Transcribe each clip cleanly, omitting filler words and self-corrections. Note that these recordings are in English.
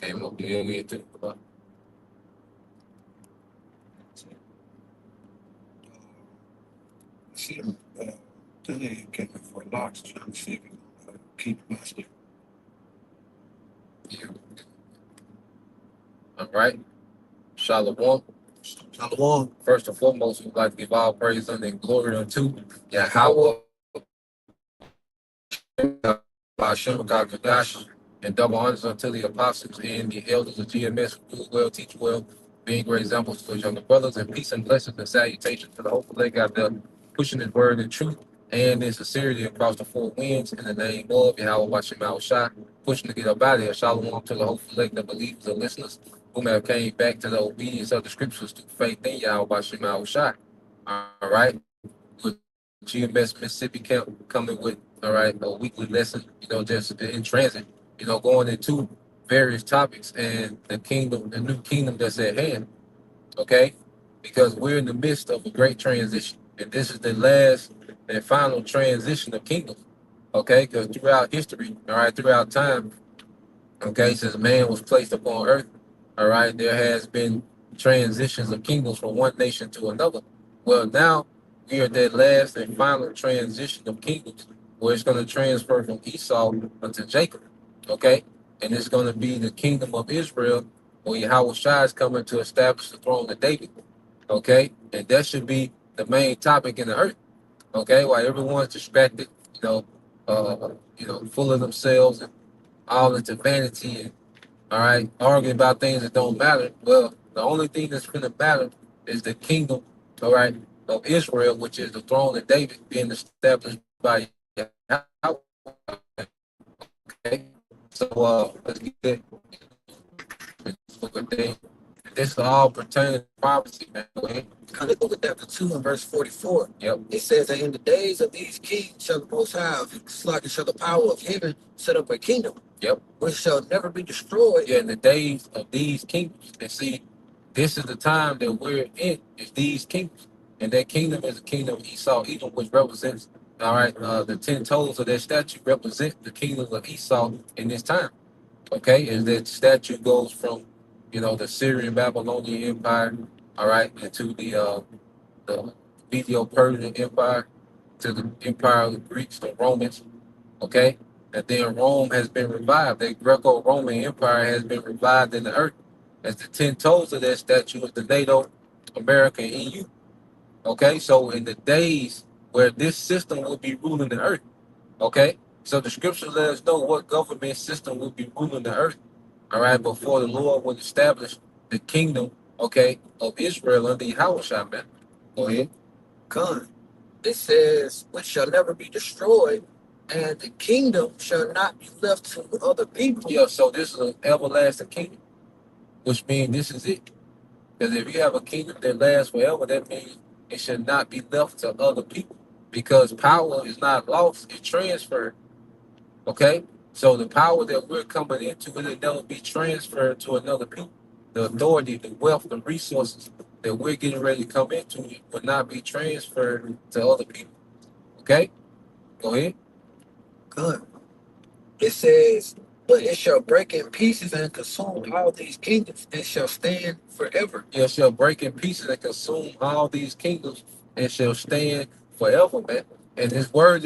Came up here with it. See, today came in for locks trying to see if you keep master. Yeah. All right. Shalom. Shalom. First and foremost, we'd like to give all praise and glory unto Yahweh, Hashem, God Kadash, and double honors unto the apostles and the elders of GMS who do well, teach well, being great examples to his younger brothers, and peace and blessings and salutations to the hopeful they got there pushing his word and truth and in sincerity across the four winds in the name of Yahweh Bashim Al Shah, pushing to get up out of here. Shalom to the hopeful leg that believers and listeners whom have came back to the obedience of the scriptures through faith in Yahweh Bashim Al Shah. All right. With GMS Mississippi Camp coming with, all right, a weekly lesson, just in transit, going into various topics and the kingdom, the new kingdom that's at hand, okay? Because we're in the midst of a great transition. And this is the last and final transition of kingdoms, okay? Because throughout history, all right, throughout time, okay, since man was placed upon earth, all right, there has been transitions of kingdoms from one nation to another. Well, now we are at that last and final transition of kingdoms where it's going to transfer from Esau unto Jacob, okay? And it's going to be the kingdom of Israel where Yahweh Shai is coming to establish the throne of David, okay? And that should be the main topic in the earth, okay? While everyone's distracted, full of themselves and all into vanity and all right, arguing about things that don't matter. Well, the only thing that's going to matter is the kingdom, all right, of Israel, which is the throne of David being established by Yahweh. Okay, so let's get that. This is all pertaining to prophecy, man. Okay? Kind of look at chapter 2 and verse 44. Yep. It says that in the days of these kings shall the Most High, slaughter shall the power of heaven set up a kingdom. Yep. Which shall never be destroyed. Yeah, in the days of these kingdoms. And see, this is the time that we're in, is these kingdoms. And that kingdom is the kingdom of Esau, Edom, which represents, all right, the 10 toes of that statue represent the kingdom of Esau in this time. Okay, and that statue goes from, the Syrian Babylonian Empire, all right, into the Medo-Persian Empire, to the Empire of the Greeks, the Romans, okay? And then Rome has been revived. The Greco-Roman Empire has been revived in the earth. As the 10 toes of that statue is the NATO, America, and EU. Okay, so in the days where this system will be ruling the earth, okay? So the scriptures let us know what government system will be ruling the earth, all right, before the Lord would establish the kingdom, okay, of Israel under Yahweh, man. Go ahead. Con. It says, which shall never be destroyed, and the kingdom shall not be left to other people. Yeah, so this is an everlasting kingdom, which means this is it. Because if you have a kingdom that lasts forever, that means it should not be left to other people. Because power is not lost, it's transferred. Okay? So the power that we're coming into, it'll never be transferred to another people. The authority, the wealth, the resources that we're getting ready to come into will not be transferred to other people. Okay? Go ahead. Good. It says, but it shall break in pieces and consume all these kingdoms, and shall stand forever. It shall break in pieces and consume all these kingdoms and shall stand forever, man. And his word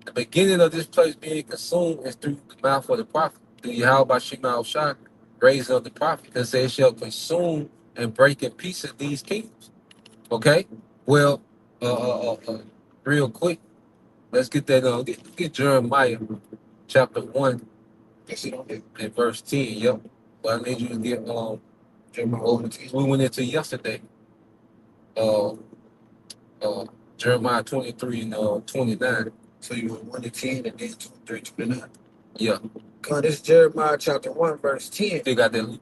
the beginning of this place being consumed is through the mouth of the prophet, through Yahweh Shema Shah, raising up the prophet, because they shall consume and break in pieces these kingdoms. Okay? Well, real quick, let's get that get Jeremiah chapter 1 and verse 10. Yep. But I need you to get Jeremiah Well, 1 and 10. we went into yesterday, uh, uh, Jeremiah 23 and 29. So you went 1 and 10 and then 23, 29. Yeah, God, this is Jeremiah chapter 1, verse 10. still got that loop.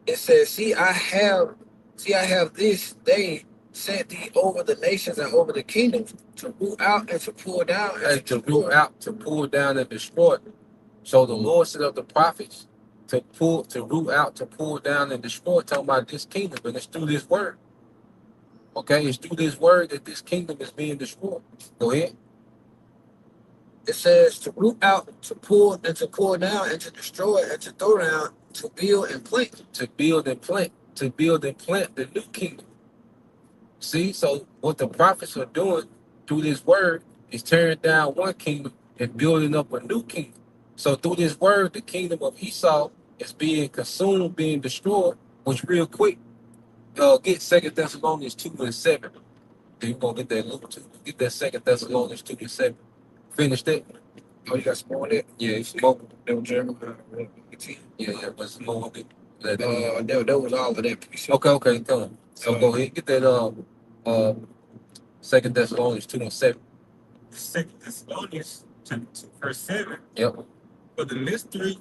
It says, I have this day set thee over the nations and over the kingdoms to root out and to pull down and And to destroy. root out, to pull down and destroy. So the Lord set up the prophets to root out, to pull down and destroy, talking about this kingdom. And it's through this word. Okay, it's through this word that this kingdom is being destroyed. Go ahead. It says to root out, to pull down and to destroy and to throw down, to build and plant. To build and plant, to build and plant the new kingdom. See, so what the prophets are doing through this word is tearing down one kingdom and building up a new kingdom. So through this word, the kingdom of Esau is being consumed, being destroyed, which real quick, get Second Thessalonians 2 and 7. Then you're gonna get that Luke 2. Get that Second Thessalonians 2 and 7. Finish that. Oh, you got some more on that? Yeah, it's more. That was Jeremiah 1 and 10. Yeah, but it's more. That was all of that piece. Okay, come on. So go ahead, get that Second Thessalonians 2 and 7. Second Thessalonians chapter 2, verse 7. Yep. For the mystery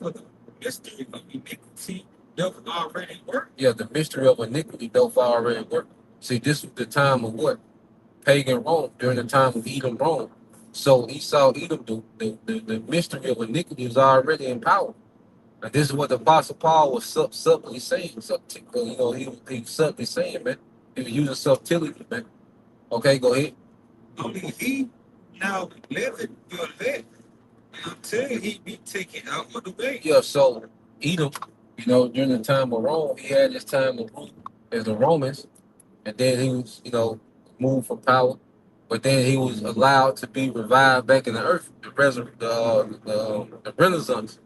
of iniquity doth already work. Yeah, the mystery of iniquity doth already work. See, this was the time of what? Pagan Rome, during the time of Edom Rome. So Esau, Edom, the mystery of iniquity is already in power. And this is what the Apostle Paul was subtly saying. He was subtly saying, man. He was using subtlety, man. Okay, go ahead. Only he now liveth your life until he be taken out of the way. Yeah, so Edom, during the time of Rome, he had his time of rule as the Romans, and then he was, moved from power, but then he was allowed to be revived back in the earth, the Renaissance.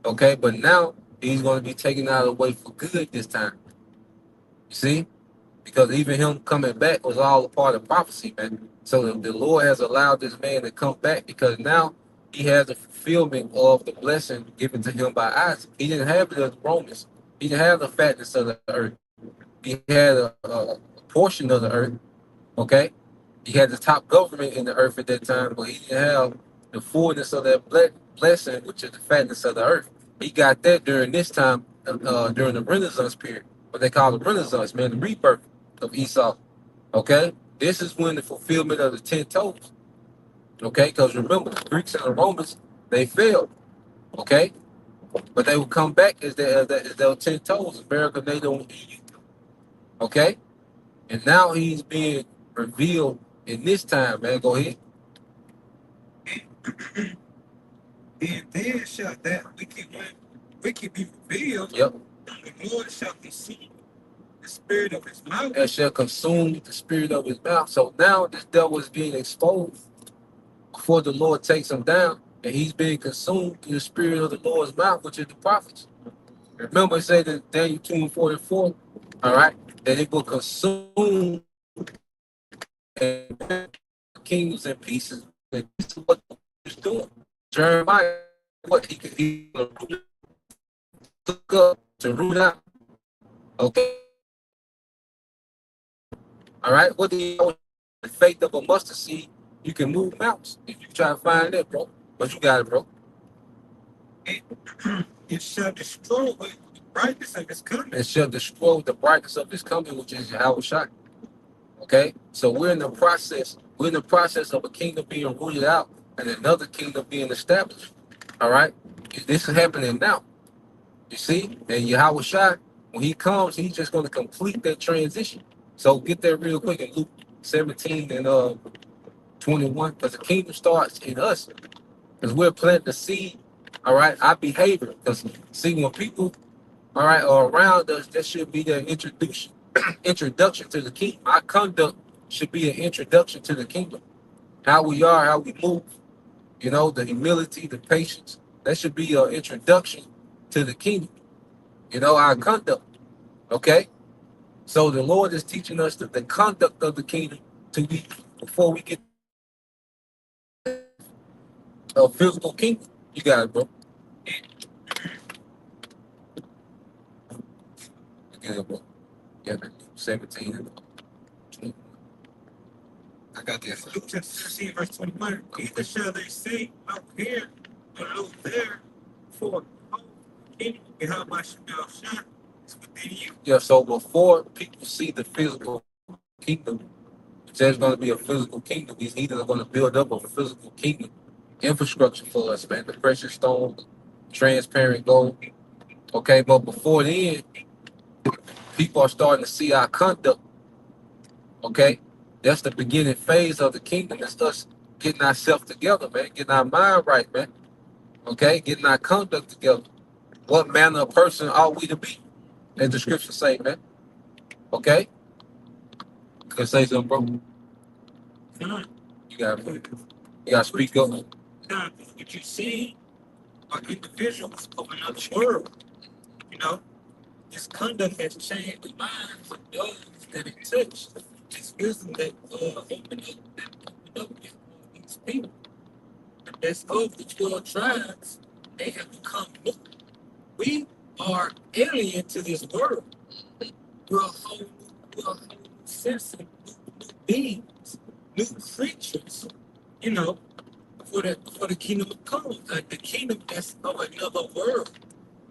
Okay, but now he's going to be taken out of the way for good this time. You see? Because even him coming back was all a part of prophecy, man. So the Lord has allowed this man to come back because now he has the fulfillment of the blessing given to him by Isaac. He didn't have it as the Romans. He didn't have the fatness of the earth. He had a portion of the earth, okay? He had the top government in the earth at that time, but he didn't have the fullness of that blessing, which is the fatness of the earth. He got that during this time, during the Renaissance period, what they call the Renaissance, man, the rebirth of Esau. Okay, this is when the fulfillment of the 10 toes. Okay, because remember, the Greeks and the Romans, they failed. Okay, but they would come back as their 10 toes. America, they don't eat. Okay, and now he's being revealed in this time, man. Go ahead. And then shall that wicked be revealed. Yep. The Lord shall deceive the spirit of his mouth. And shall consume the spirit of his mouth. So now this devil is being exposed before the Lord takes him down, and he's being consumed through the spirit of the Lord's mouth, which is the prophets. Remember, it said in Daniel 2 and 44, all right, that it will consume and kingdoms and pieces. And this is what he's doing. Jeremiah, what he took up to root out. Okay. All right. What the faith of a mustard seed, you can move mountains. If you try to find that, bro. But you got it, bro. It shall destroy the brightness of his coming. It shall destroy the brightness of his coming, which is Yahweh Shai. Okay? So we're in the process. We're in the process of a kingdom being rooted out and another kingdom being established. All right? This is happening now. You see? And Yahweh Shai, when he comes, he's just going to complete that transition. So get there real quick in Luke 17 and 21, because the kingdom starts in us. Because we're planting the seed, all right, our behavior. Because see, when people, all right, are around us, that should be their introduction to the kingdom. Our conduct should be an introduction to the kingdom. How we are, how we move, the humility, the patience. That should be an introduction to the kingdom. Our conduct. Okay? So the Lord is teaching us that the conduct of the kingdom to be before we get a physical kingdom. You got it, bro. get it, bro. Yeah, 17 and 20. I got that. Luke chapter 17, verse 21. Either shall they say, look here, or look there, for behold, the kingdom behind my shall shine is within you. Yeah, so before people see the physical kingdom, there's going to be a physical kingdom. These heathens are going to build up a physical kingdom infrastructure for us, man. The precious stone, transparent gold. Okay, but before then, people are starting to see our conduct. Okay, that's the beginning phase of the kingdom. It's us getting ourselves together, man. Getting our mind right, man. Okay, getting our conduct together. What manner of person are we to be? As the scriptures say, man. Okay, can say something, bro. Son, You got to speak up. God, what you see are individuals of another world. You know, this conduct has changed the minds of those that it touched. This wisdom that opened up these people. That's of the 12 tribes. They have become new. We are alien to this world. We're a whole new sense of new beings, new creatures. You know, for the kingdom of come, the kingdom that's of another world.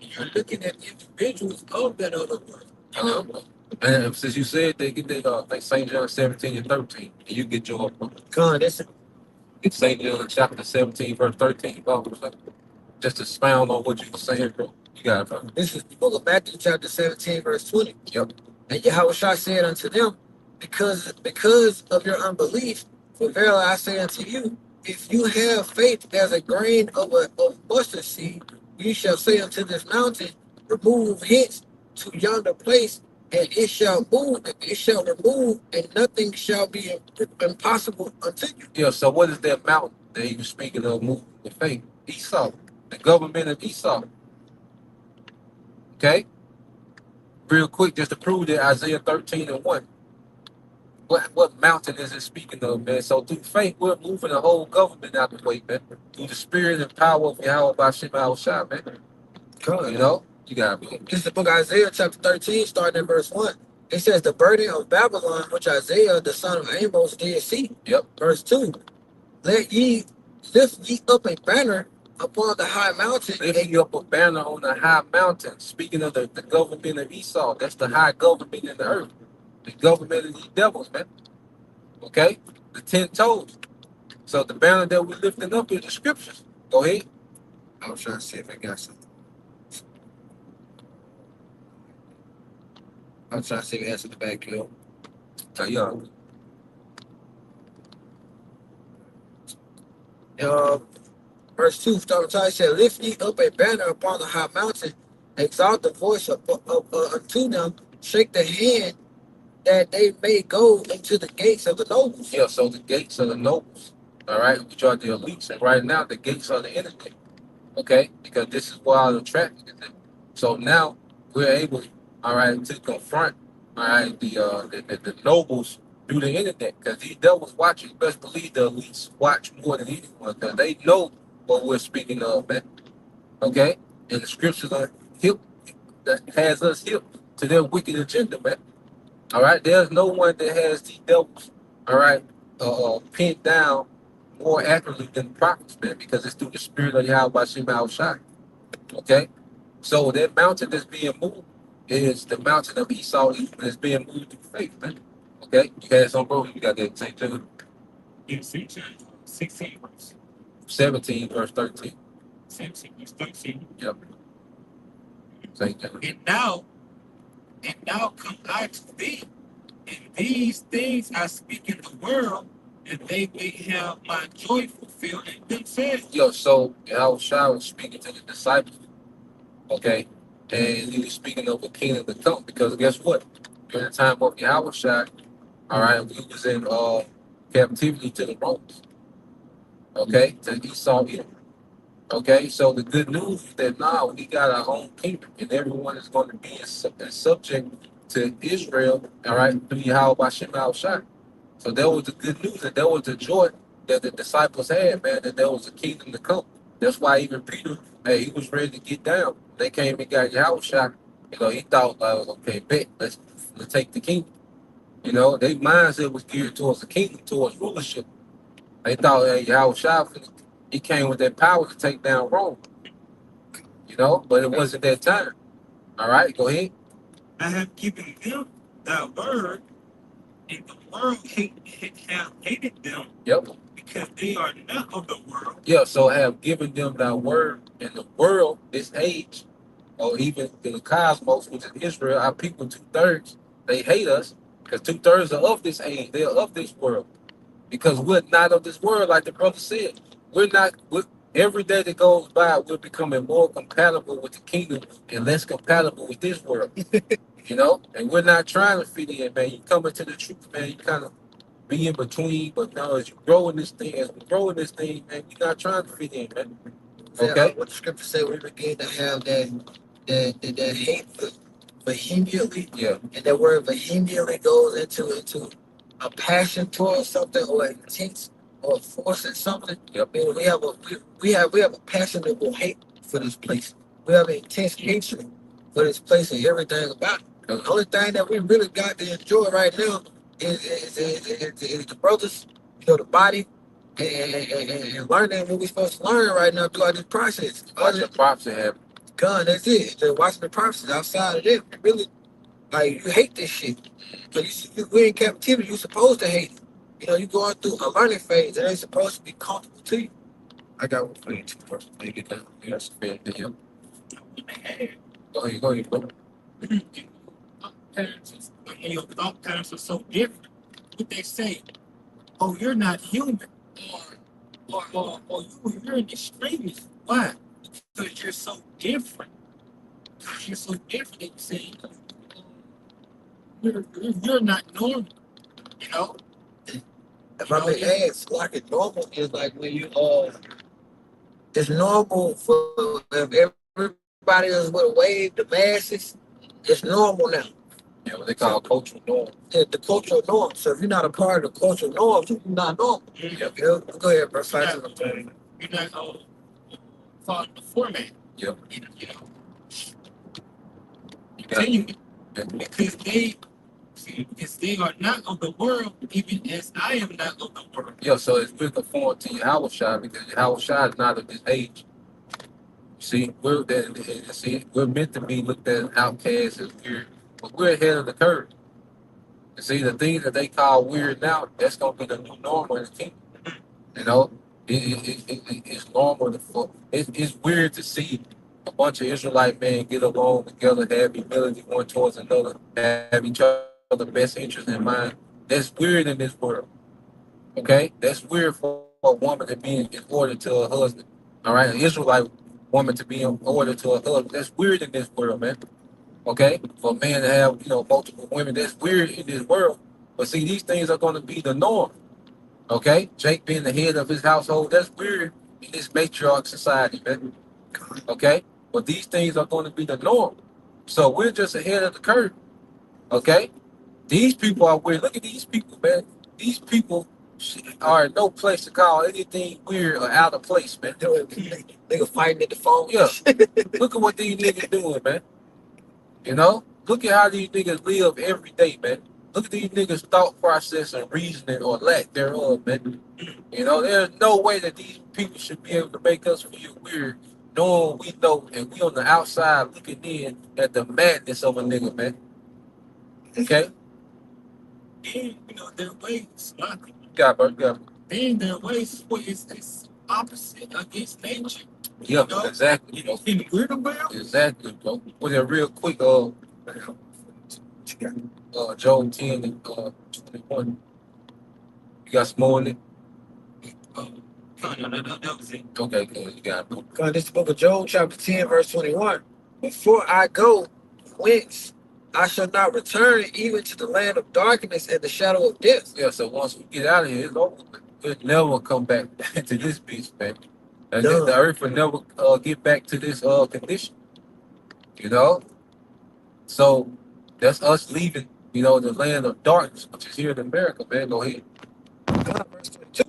And you're looking at individuals of that other world. You know, And since you said they get that, like St. John 17 and 13, and you get your Con, this it's St. John chapter 17, verse 13, bro. Just to expound on what you were saying, bro. You got it, bro. this is the book of Matthew, chapter 17, verse 20. Yep. And Yahweh said unto them, because of your unbelief, for verily I say unto you, if you have faith as a grain of mustard seed, you shall say unto this mountain, remove hence to yonder place, and it shall move, and it shall remove, and nothing shall be impossible unto you. Yeah, so what is that mountain that he was speaking of moving with faith? Esau, the government of Esau. Okay? Real quick, just to prove that Isaiah 13 and 1. What mountain is it speaking of, man? So through faith, we're moving the whole government out the way, man. Through the spirit and power of Yahweh Bashim Al Shah, man. You know? You got me. This is the book of Isaiah, chapter 13, starting in verse 1. It says, the burden of Babylon, which Isaiah, the son of Amos, did see. Yep. Verse 2. Lift ye up a banner upon the high mountain. Lifting up a banner on the high mountain. Speaking of the government of Esau, that's the high government in the earth. The government of these devils, man. Okay? The 10 toes. So the banner that we're lifting up is the scriptures. Go ahead. I was trying to see if I got something. I was trying to see if it has in the back, yo. Tell you. Verse 2, starting time said, lift ye up a banner upon the high mountain, exalt the voice unto them, shake the hand that they may go into the gates of the nobles. Yeah, so the gates of the nobles, all right, which are the elites, and right now the gates are the internet, okay, because this is where all the traffic is at. So now we're able, all right, to confront, all right, the nobles through the internet, because these devils watching. You best believe the elites watch more than anyone, because they know what we're speaking of, man. Okay, and the scriptures are hip that has us hip to their wicked agenda, man. All right, there's no one that has these devils, all right, pinned down more accurately than the prophets, man, because it's through the spirit of Yahweh Shema Shai. Okay, so that mountain that's being moved is the mountain of Esau that's being moved through faith, man. Okay, you had some, bro. You got that St. John in St. John 16, verse 17, verse 13. 17, verse 13. Yep. St. John. And now come I to thee, and these things I speak in the world, and they may have my joy fulfilled in themselves. Yo, so Yahweh Shai was speaking to the disciples, okay, and he was speaking of a kingdom to come, because guess what? During the time of Yahweh Shai, all right, we was in captivity to the Romans, okay, to Esau, Edom. Okay, so the good news is that now we got our own kingdom, and everyone is going to be in subject to Israel, all right, through Yahweh Bashem Al Shai. So that was the good news, and that was the joy that the disciples had, man, that there was a kingdom to come. That's why even Peter, hey, he was ready to get down. They came and got Yahweh Shai, You know, he thought, okay, bet, let's take the kingdom. You know, their mindset was geared towards the kingdom, towards rulership. They thought, hey, Yahweh Shah, he came with that power to take down Rome. You know, but it wasn't that time. All right, go ahead. I have given them thy word, and the world have hated them Yep. because they are not of the world. Yeah, so I have given them thy word in the world, this age, or even in the cosmos, which is Israel, our people, 2/3, they hate us because 2/3 are of this age, they're of this world. Because we're not of this world, like the brother said. Every day that goes by, we're becoming more compatible with the kingdom and less compatible with this world. You know? And we're not trying to fit in, man. You come into the truth, man, you kind of be in between, but now as you grow in this thing, man, you're not trying to fit in, man. Okay? What the scripture say, we begin to have that hate vehemently, Yeah. and that word vehemently goes into a passion towards something or intense or forcing something. Yep. I mean, we have a passionate hate for this place. We have an intense hatred for this place and everything about it. The only thing that we really got to enjoy right now is the brothers, the body, and learning what we're supposed to learn right now throughout this process. Watch the prophecy happen. God, that's it. Just watching the prophecies. Outside of that, really, like, you hate this shit. But we in captivity, you're supposed to hate it. You know, you're going through a learning phase. It ain't supposed to be comfortable to you. I got one for you, too, person. You get that. That's fair to him. Go Go ahead, bro. And your thought patterns are so different. What they say, oh, you're not human, or you're an extremist. Why? Because you're so different. Because you're so different. They say you're not normal. You know. If I may ask, like, it normal is like when it's normal for if everybody is with a wave, the masses, it's normal now. Yeah, what they call cultural norm. The cultural norm. So if you're not a part of the cultural norm, you're not normal. Yep. You know? Go ahead, bro. You're not following the format. Yep. You know. You got Continue it. because they are not of the world, even as I am not of the world. Yeah, so it's we're conformed to Yahweh Shai because Yahweh Shai is not of this age. See, we're meant to be looked at as outcasts as weird, but we're ahead of the curve. You see, the things that they call weird now, that's gonna be the new normal in the kingdom. You know, it's normal it's weird to see a bunch of Israelite men get along together, have humility one towards another, have each other best interest in mind. That's weird in this world. Okay, that's weird for a woman to be in order to her husband. All right, an Israelite woman to be in order to her husband. That's weird in this world, man. Okay, for a man to have multiple women, that's weird in this world. But see, these things are going to be the norm. Okay, Jake being the head of his household, that's weird in this matriarch society, man. Okay, but these things are going to be the norm. So we're just ahead of the curve. Okay, these people are weird. Look at these people, man. These people are in no place to call anything weird or out of place, man. Nigga fighting at the phone. Yeah, look at what these niggas doing, man. You know, look at how these niggas live every day, man. Look at these niggas' thought process and reasoning or lack thereof, man. You know, there's no way that these people should be able to make us feel weird, knowing we know and we on the outside looking in at the madness of a nigga, man. Okay? And their ways, Got and their ways is opposite against nature. Yeah, exactly. In weird about? Exactly, bro. Was it real quick? Job 10 and 21. You got some more in it? No, that was it. Okay, good. You got it. God, this is the book of Job, chapter 10, verse 21. Before I go, whence I shall not return even to the land of darkness and the shadow of death. Yeah, so once we get out of here, it's over. We'll never come back to this beast, man. And Done. the earth will never get back to this condition. You know? So that's us leaving, the land of darkness, which is here in America, man. Go ahead. God, verse 22.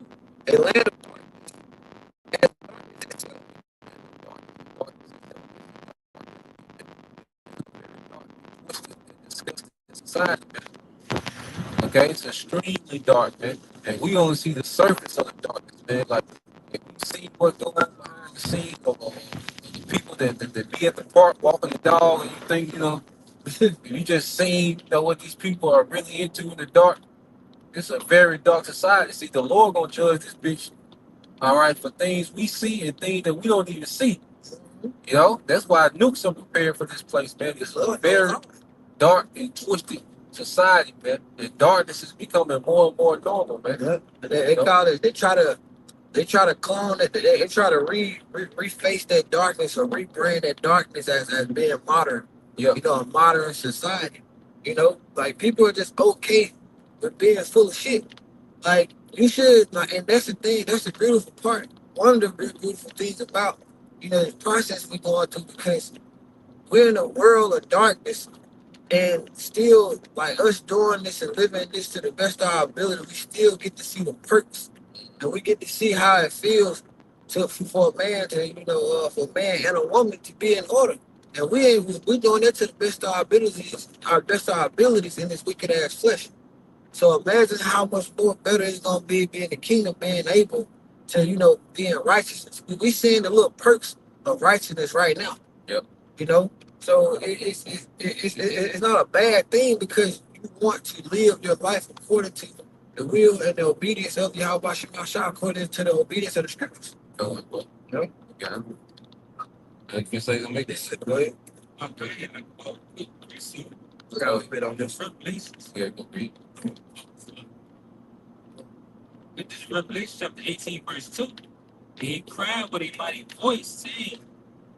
A land of society, man. Okay, it's extremely dark, man. And we only see the surface of the darkness, man. Like, if you see what's going on behind the scenes of the people that be at the park walking the dog, and you think, if you just seen, what these people are really into in the dark, it's a very dark society. See, the Lord gonna judge this bitch, all right, for things we see and things that we don't even see. That's why nukes are prepared for this place, man. It's a very dark and twisted society, man. And darkness is becoming more and more normal, man. Yeah. They call it. They try to clone it. They try to reface that darkness or rebrand that darkness as being modern. Yeah. A modern society. Like people are just okay with being full of shit. Like you should, like, and that's the thing. That's the beautiful part. One of the beautiful things about the process we're going through, because we're in a world of darkness, and still, like, us doing this and living this to the best of our ability, we still get to see the perks, and we get to see how it feels for a man to, for a man and a woman to be in order. And we doing that to the best of our abilities in this wicked ass flesh. So imagine how much more better it's gonna be being the kingdom, being able to, be in righteousness. We seeing the little perks of righteousness right now. Yep. So it's not a bad thing, because you want to live your life according to the will and the obedience of Yahweh Shemashah, according to the obedience of the scriptures. Yeah. You can say something, make this. Go ahead. Okay, well, we see I got a bit on the this. Revelations. Yeah, go read. With this Revelation chapter 18, verse 2, and he cried with a mighty voice, saying,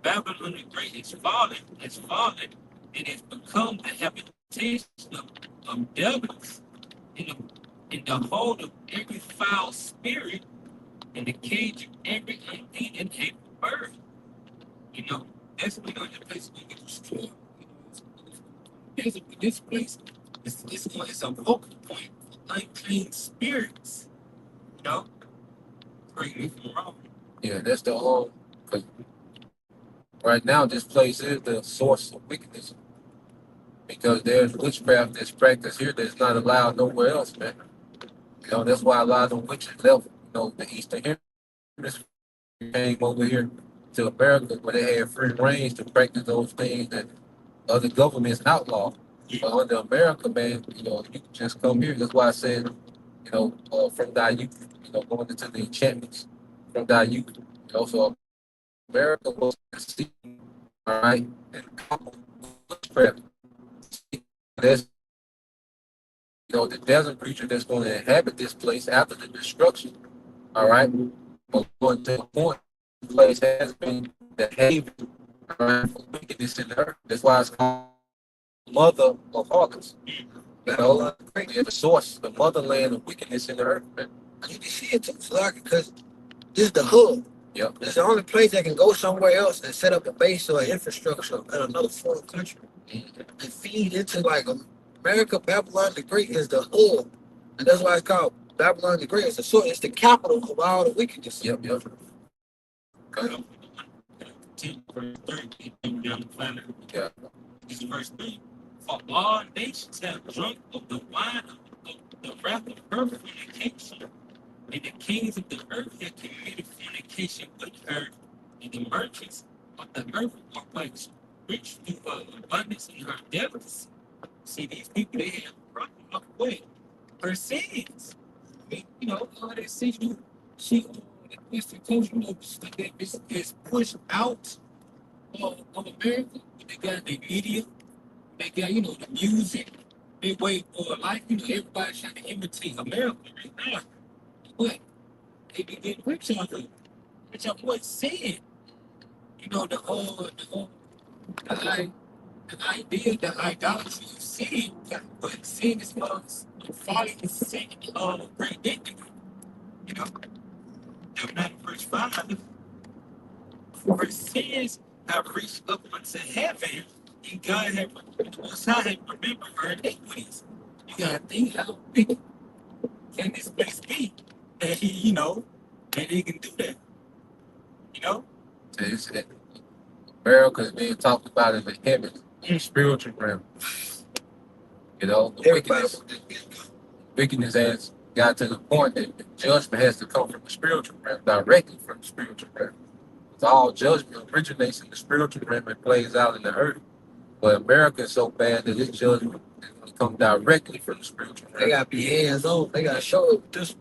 Babylon the Great is fallen, and has become the habitation of devils, in the hold of every foul spirit, in the cage of every unclean and hateful bird. That's the place we get destroyed. This place is a focal point for unclean spirits. Correct me if I'm wrong. Yeah, that's the whole. Cause right now, this place is the source of wickedness, because there's witchcraft that's practiced here that's not allowed nowhere else, man. That's why a lot of the witches left, the Eastern Hemisphere, came over here to America, where they had free range to practice those things that other governments outlaw. But under America, man, you can just come here. That's why I said, from thy youth, going into the enchantments from thy youth. So America was conceived, all right, and coupled with witchcraft. There's, the desert creature that's going to inhabit this place after the destruction, all right, but going to the point, the place has been the haven, all right, for wickedness in the earth. That's why it's called mother of harlots. The source, the motherland of wickedness in the earth, man. You can see it too, because this is the hub. Yep. It's the only place that can go somewhere else and set up a base or infrastructure in another foreign country and feed into, like, America. Babylon the Great is the hub, and that's why it's called Babylon the Great. It's the capital of all the wickedness. Yep. Okay. 10, verse 30, down the planet. Yeah. This is verse 3. For all nations have drunk of the wine of the wrath of her fornication, and the kings of the earth have committed fornication with her, and the merchants of the earth are waxed rich through her abundance in her delicacy. See, these people, they have brought up with her sins. They see the Western culture is pushed out of America. They got the media, they got, the music, they wait for life. Everybody's trying to imitate America right now. But they be getting rich off of it. Rich off what's said. The idea, the idolatry of sin, but sin is folly is sin, great dignity. Not verse 5. For sins have reached up unto heaven, and God have remembered her iniquities. You gotta think how big can this place be that that he can do that. It's, America is being talked about in the heavens, spiritual realm. You know, the Everybody. wickedness has got to the point that the judgment has to come from the spiritual realm, directly from the spiritual realm. It's all judgment originates in the spiritual realm and plays out in the earth. But America is so bad that its judgment is going to come directly from the spiritual They realm. gotta be hands on. They gotta show up this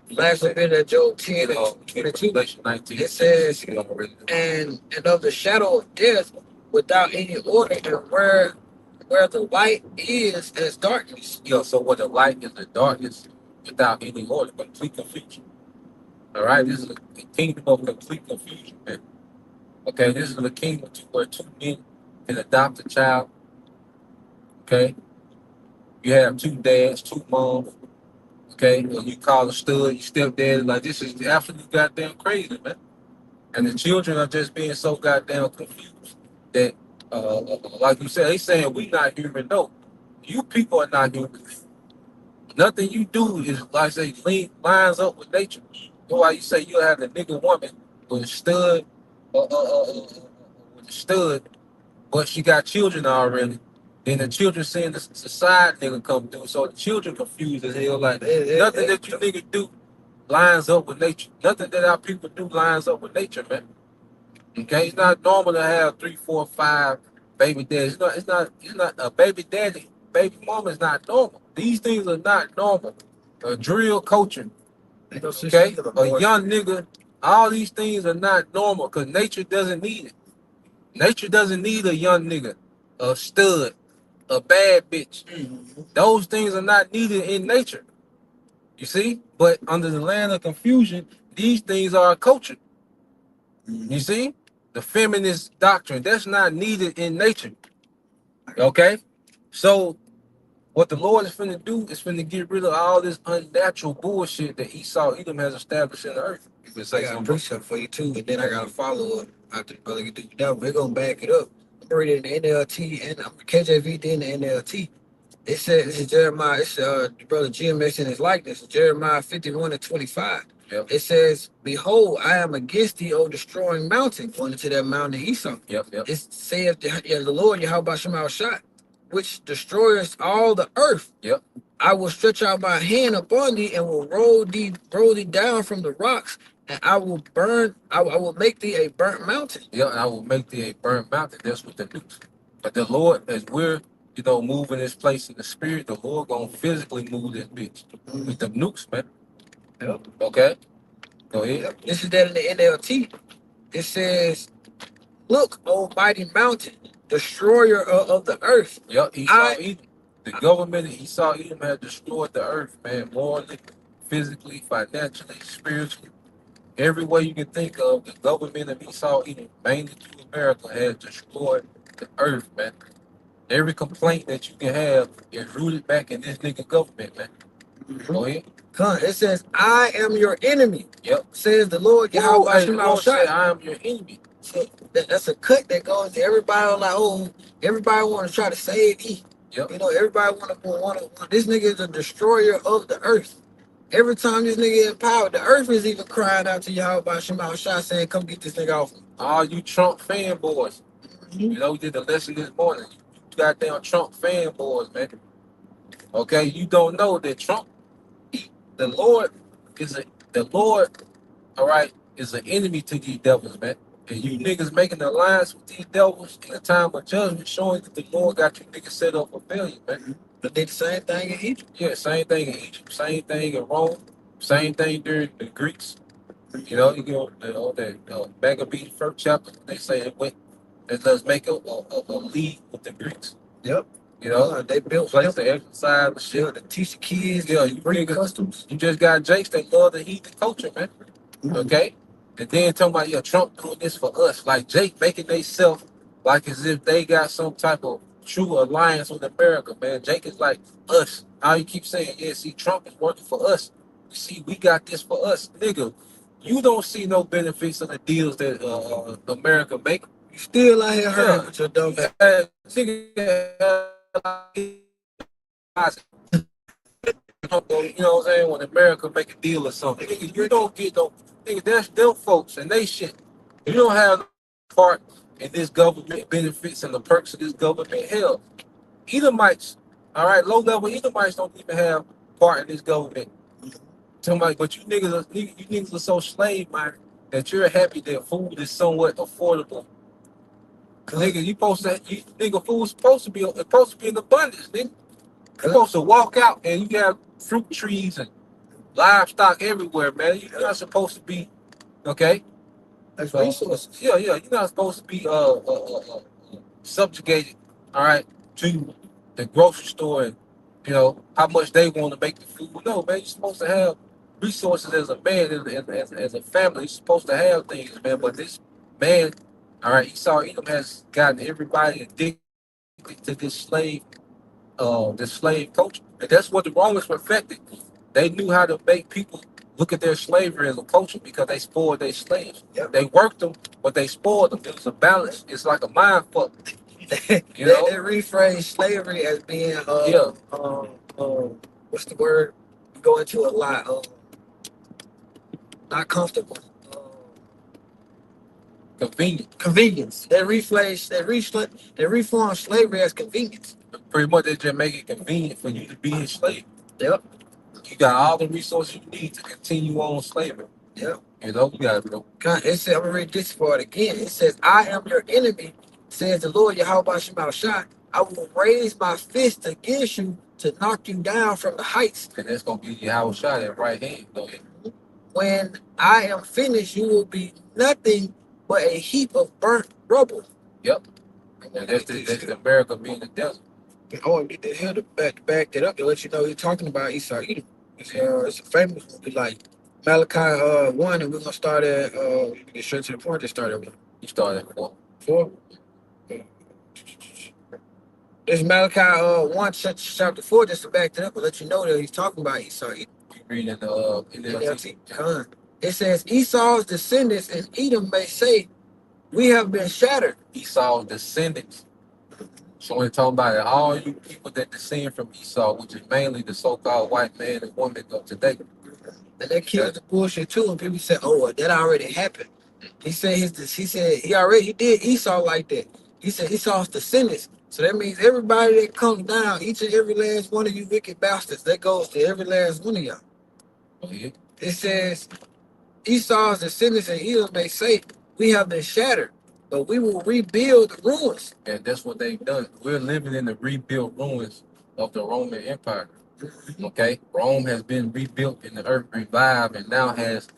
last bit of Job 10 and 22. Revelation 19. It says, You know, really. and of the shadow of death without any order, and where the light is as darkness. You know, so where the light is the darkness without any order, complete confusion. All right, this is a kingdom of complete confusion, man. Okay, this is a kingdom where two men can adopt a child. Okay, you have two dads, two moms. Okay, and you call a stud, you stepdad. Like, this is absolutely goddamn crazy, man. And the children are just being so goddamn confused that, like you said, they saying we not human. No, you people are not human. Nothing you do is, like I say, lines up with nature. That's why you say you'll have the nigga woman with a stud, with a stud, but she got children already. Then the children seeing the side nigga come through, so the children confused as hell. Like, nothing that you niggas do lines up with nature. Nothing that our people do lines up with nature, man. Okay, it's not normal to have 3, 4, 5 baby daddies. It's not a baby daddy, baby mama is not normal. These things are not normal. A drill culture, okay? A young nigga, all these things are not normal because nature doesn't need it. Nature doesn't need a young nigga, a stud, a bad bitch. Those things are not needed in nature. You see? But under the land of confusion, these things are a culture. You see? The feminist doctrine, that's not needed in nature. Okay? So what the Lord is finna do is finna get rid of all this unnatural bullshit that Esau Edom has established in the earth. You can I say got a something. precept for you too, and then I got a follow up after the brother get do that. We're gonna back it up. I'm reading the NLT and KJV, then the NLT. It says this is Jeremiah. It's the brother GMS in his likeness. Jeremiah 51 and 25. Yep. It says, "Behold, I am against thee, O destroying mountain," pointing to that mountain Esau. Yep. It saith the Lord Yahweh Shema Shot, which destroyers all the earth. Yep. I will stretch out my hand upon thee and will roll thee down from the rocks, and I will burn. I will make thee a burnt mountain. Yeah, and I will make thee a burnt mountain. That's what the nukes. But the Lord, as we're moving this place in the spirit, the Lord gonna physically move this bitch with the nukes, man. Yep. Okay, go ahead. Yep. This is that in the NLT. It says, "Look, O mighty mountain, destroyer of the earth." Yep, Esau Edom. The government of Esau Edom had destroyed the earth, man, morally, physically, financially, spiritually. Every way you can think of, the government of Esau Edom, mainly to America, has destroyed the earth, man. Every complaint that you can have is rooted back in this nigga government, man. Go ahead. It says, "I am your enemy." Yep. Says the Lord Yahweh Hey, the Shema Lord said, Shot. I am your enemy. So that's a cut that goes to everybody. Like, oh, everybody want to try to save E. Yep. You know, everybody want to. This nigga is a destroyer of the earth. Every time this nigga in power, the earth is even crying out to Yahweh Shema Shah saying, "Come get this nigga off me." All you Trump fanboys. You know, we did the lesson this morning. You goddamn Trump fanboys, man. Okay, you don't know that Trump, the Lord, all right, is an enemy to these devils, man. And you niggas making alliance with these devils in a time of judgment, showing that the Lord got you niggas set up for failure, man. But they the same thing in Egypt. Yeah, same thing in Egypt, same thing in Rome, same thing during the Greeks. You know, you go the Maccabees first chapter. They say it went. Let's make a league with the Greeks. Yep. You know, They built place to exercise the shit shit. to teach the kids. Yeah, you Greek niggas, customs. you just got Jakes that love the heathen culture, man. Okay, and then talking about Trump doing this for us, like Jake making themselves like as if they got some type of true alliance with America, man. Jake is like us. How you keep saying, yeah, see, Trump is working for us. You see, we got this for us, nigga. You don't see no benefits of the deals that America make. You still out here hurting with your dumb ass. Nigga, you know what I'm saying? When America make a deal or something, nigga, you don't get no. Nigga, that's them folks and they shit. You don't have part in this government benefits and the perks of this government. Hell, Edomites, all right, low level Edomites don't even have part in this government. Somebody, but you niggas are so slave minded that you're happy that food is somewhat affordable. Nigga, food's supposed to be in abundance, nigga. You're supposed to walk out and you have fruit trees and livestock everywhere, man. You're not supposed to be okay. That's So, resources. yeah, you're not supposed to be subjugated, all right, to the grocery store and how much they want to make the food. No, man, you're supposed to have resources as a man, as a family. You're supposed to have things, man. But this man, all right, Esau Edom has gotten everybody addicted to this slave culture, and that's what the Romans perfected. They knew how to make people look at their slavery as a culture because they spoiled their slaves. Yep. They worked them, but they spoiled them. It was a balance. It's like a mind fuck. They rephrase slavery as being what's the word? We go into a lot. Not comfortable. Convenience. They reform slavery as convenience. Pretty much they just make it convenient for you to be a slave. Yep. You got all the resources you need to continue on slavery. Yep. You got to It said, I'm gonna read this part again. It says, I am your enemy, says the Lord Yahweh Shemashah. I will raise my fist against you to knock you down from the heights. And that's gonna be Yahweh shot at right hand. Go ahead. When I am finished, you will be nothing but a heap of burnt rubble. Yep. And that's the America being the desert. I want to get the hell to back that up to let you know he's talking about Esau Edom. It's a famous movie like Malachi 1, and we're gonna start at get straight to the point. They started with You started at 4. 4. This Malachi 1 chapter 4 just to back that up and let you know that he's talking about Esau Edom. Reading NLT. It says Esau's descendants in Edom may say, we have been shattered. Esau's descendants. So when talking about it, all you people that descend from Esau, which is mainly the so-called white man and woman of today. And that kills the bullshit too. And people say, oh, well, that already happened. He said he did Esau like that. He said Esau's descendants. So that means everybody that comes down, each and every last one of you wicked bastards, that goes to every last one of y'all. Yeah. It says Esau's descendants in Edom may say, we have been shattered, but we will rebuild the ruins. And that's what they've done. We're living in the rebuilt ruins of the Roman Empire. Okay? Rome has been rebuilt and the earth revived and now has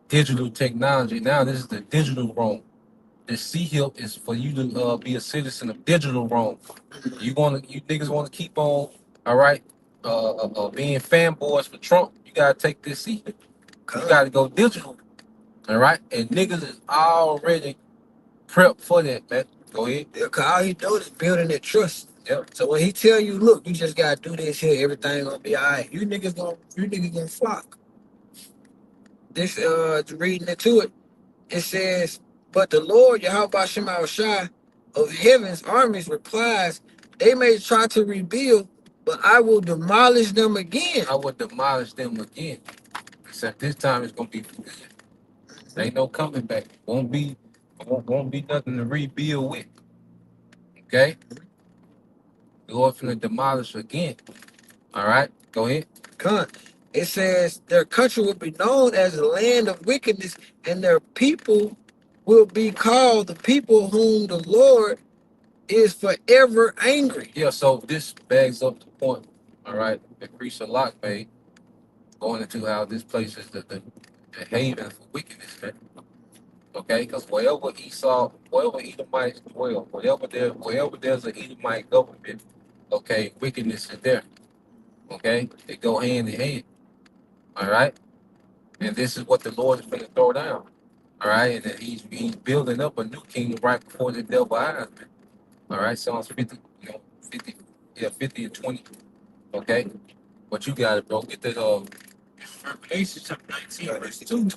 digital technology. Now this is the digital Rome. The sea hilt is for you to be a citizen of digital Rome. You niggas want to keep on, all right, being fanboys for Trump. You gotta take this seat. You gotta go digital. All right? And niggas is already prepped for that, man. Go ahead. Yeah, cause all he doing is building that trust. Yep. So when he tell you, look, you just gotta do this here, everything gonna be all right. You niggas gonna flock. This reading into it, it says, but the Lord Yahweh Shemashah of heaven's armies replies, they may try to rebuild, but I will demolish them again. I will demolish them again. Except this time it's gonna be good. Ain't no coming back. Won't be nothing to rebuild with. Okay? The Lord finna demolish again. All right? Go ahead. It says their country will be known as the land of wickedness, and their people will be called the people whom the Lord is forever angry. Yeah, so this bags up the point, all right, that Priest Lot made, going into how this place is the haven for wickedness, man. Okay, because wherever Edomites dwell, wherever there's an Edomite government, okay, wickedness is there. Okay, they go hand in hand. All right, and this is what the Lord is going to throw down. All right, and then he's building up a new kingdom right before the devil eyes, man. All right, Psalms 50, 50 and 20. Okay, but you got it, bro. Get that Revelation chapter 19, verse 2.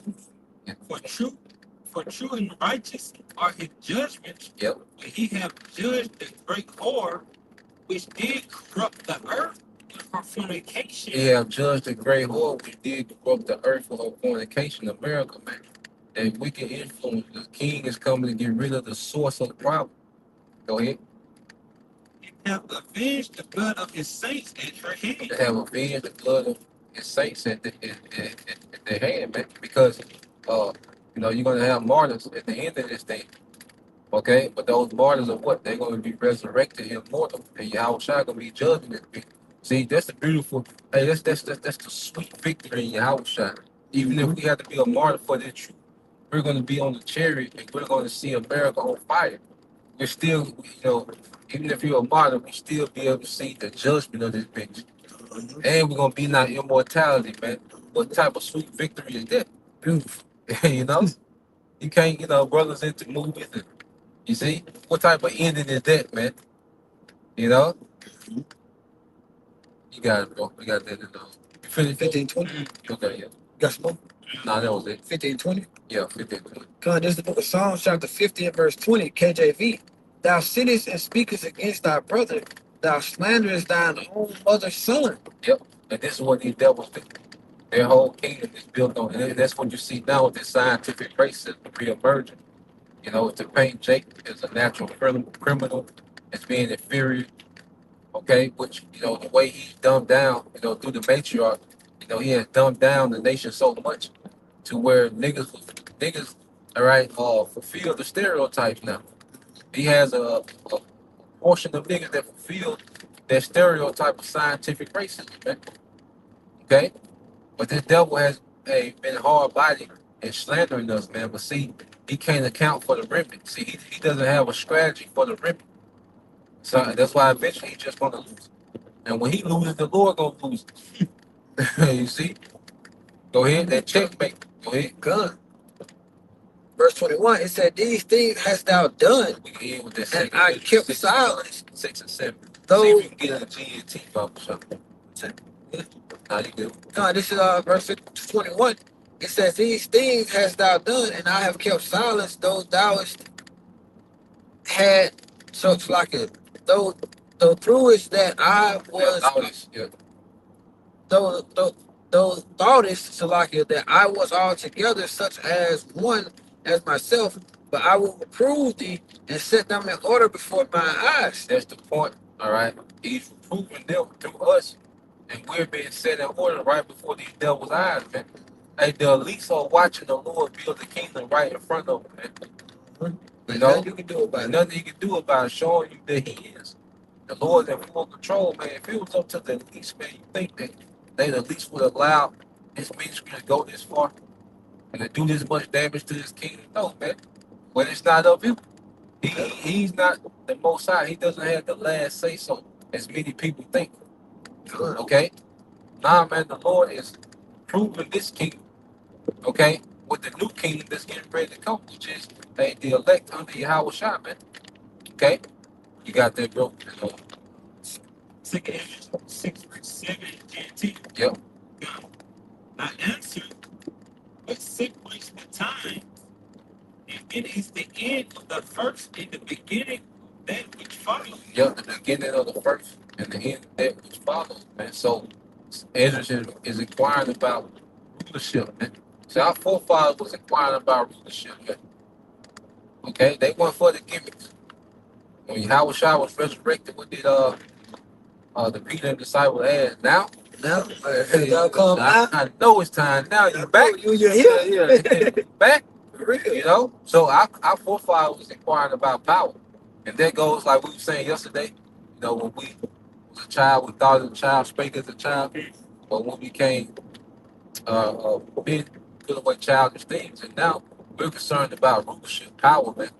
Yeah. For true and righteous are his judgments. Yep. When he have judged the great whore, which did corrupt the earth with her fornication. He have judged the great whore which did corrupt the earth for her fornication. America, man. That wicked influence. The king is coming to get rid of the source of the problem. Go ahead. He have avenged the blood of his saints at her hand. They have avenged the blood of his saints at their hand, man. Because you're gonna have martyrs at the end of this thing. Okay, but those martyrs are what? They're gonna be resurrected immortal, and Yahweh Shai gonna be judging this people. See, that's the beautiful. Hey, that's the sweet victory in Yahweh Shai. Even if we have to be a martyr for this truth, we're gonna be on the chariot and we're gonna see America on fire. We're still, even if you're a martyr, we still be able to see the judgment of this bitch. And we're gonna be in our immortality, man. What type of sweet victory is that? Beautiful. you know? You can't, brothers into movies and you see? What type of ending is that, man? You know? You got it, bro. We got that in You finished 15:20. Okay, yeah. Got some more? Nah, that was it. 15:20. Yeah, 15. God, this is the book of Psalms, chapter 50 and verse 20, KJV. Thou sittest and speakest against thy brother. Thou slanderest thine own mother's son. Yep. And this is what these devils do. Their whole kingdom is built on it. And that's what you see now with this scientific racism re-emerging. To paint Jake as a natural criminal, as being inferior, okay, which, the way he dumbed down, through the matriarch, he has dumbed down the nation so much to where niggas, all right, fulfill the stereotypes now. He has a portion of niggas that fulfill that stereotype of scientific racism, man. Okay? But this devil has been hard-bodied and slandering us, man. But see, he can't account for the remnant. See, he doesn't have a strategy for the remnant. So that's why eventually he's just gonna lose. And when he loses, the Lord gonna lose. You see? Go ahead, that checkmate. Go ahead. God. Verse 21, it said, These things hast thou done, We can end with that and second. I kept silence. 6 and 7. See Though, if we can get a GNT bubble something. Nah, you good. God, this is verse 21. It says, These things hast thou done, and I have kept silence, though thou had such like it. Though through it that I was, Yeah. though thoughtest, Salakia, that I was altogether such as one as myself, but I will reprove thee and set them in order before my eyes. That's the point. All right. He's reproving them through us, and we're being set in order right before these devils' eyes, man. Hey, the elites are watching the Lord build the kingdom right in front of them, man. Nothing you can do about it. Nothing you can do about it, showing you that He is. The Lord's in full control, man. If it was up to the elites, man, you think that they the least would allow this ministry to go this far and to do this much damage to His kingdom? No, man. When it's not of Him, he's not the Most High. He doesn't have the last say so, as many people think. Okay? Nah, man, the Lord is proving this kingdom, okay, with the new kingdom that's getting ready to come, which is the elect under Yahweh Shai, man. Okay? You got that, bro? Second Ezra 6 verse 7 GT. Yep. I answered, but sequence the time, and it is the end of the first and the beginning of that which follows. Yep, the beginning of the first and the end of that which follows, man. So Ezra is inquiring about rulership, man. So our forefathers was inquiring about rulership, man. Okay, they weren't for the gimmicks. When Yahweh Shai was resurrected, what did the Peter and disciples ask? Now? Thou come now? I know it's time now. You back? You're here? Yeah. Back? For real. So our forefathers was inquiring about power. And that goes like we were saying yesterday. When we was a child, we thought as a child, spake as a child. But when we became men, put away childish things. And now we're concerned about rulership, power, man.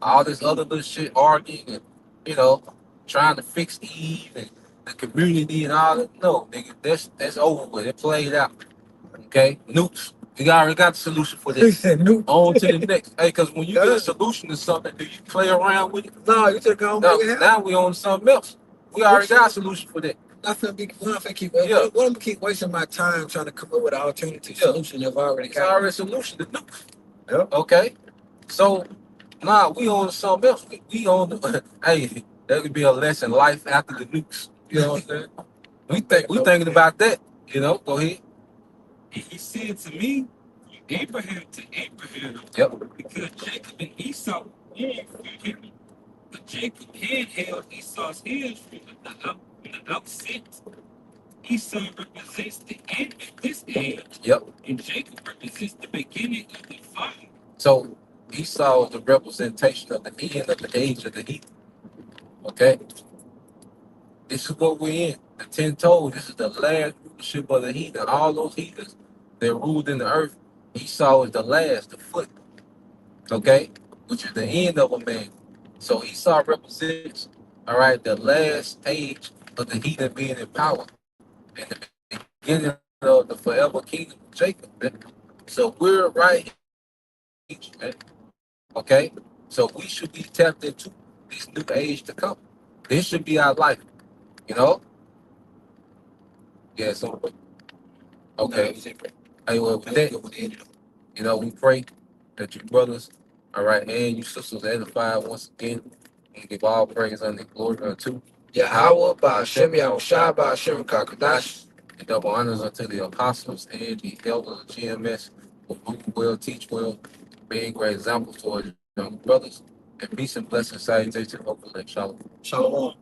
All this other little shit, arguing and, trying to fix Eve and the community and all that. No, nigga, that's over with. It played out. Okay? Nukes. You already got the solution for He this. said, "Nope." On to the next. Hey, because when you get a solution to something, do you play around with it? No, you took on No, make it happen. now we on something else. We already got a solution for that. I'm finna keep. Yeah. What I'm keep wasting my time trying to come up with an alternative solution if I already It's got already a solution to nukes. Yep. Okay? So, we on to something else. We on the, hey, that could be a lesson, life after the nukes. You know what I'm saying? We thinking about that. Go ahead. And he said to me, from Abraham to Abraham, Yep. because Jacob and Esau were for him. But Jacob handheld Esau's heels from the outset. Esau represents the end of this age, Yep. and Jacob represents the beginning of the fall. So Esau is the representation of the end of the age of the heathen. Okay? This is what we're in. The 10 toes, this is the last rulership of the heathen. All those heathens that ruled in the earth, Esau is the last, the foot. Okay? Which is the end of a man. So Esau represents, all right, the last stage of the heathen being in power. And the beginning of the forever kingdom of Jacob. Man. So we're right here, man. Okay? So we should be tapped into this new age to come. This should be our life, you know? Yeah, so okay. Hey, well, with that, you know, we pray that you brothers, all right, and you sisters edify once again and give all praise and glory unto Yahweh, Ba'ashem, Yahushua, Ba'ashem, Kakadash. and double honors unto the apostles and the elders of GMS who rule well, teach well, being great examples to our young brothers. And peace and blessings, salutations, hopefully, shalom. Shalom.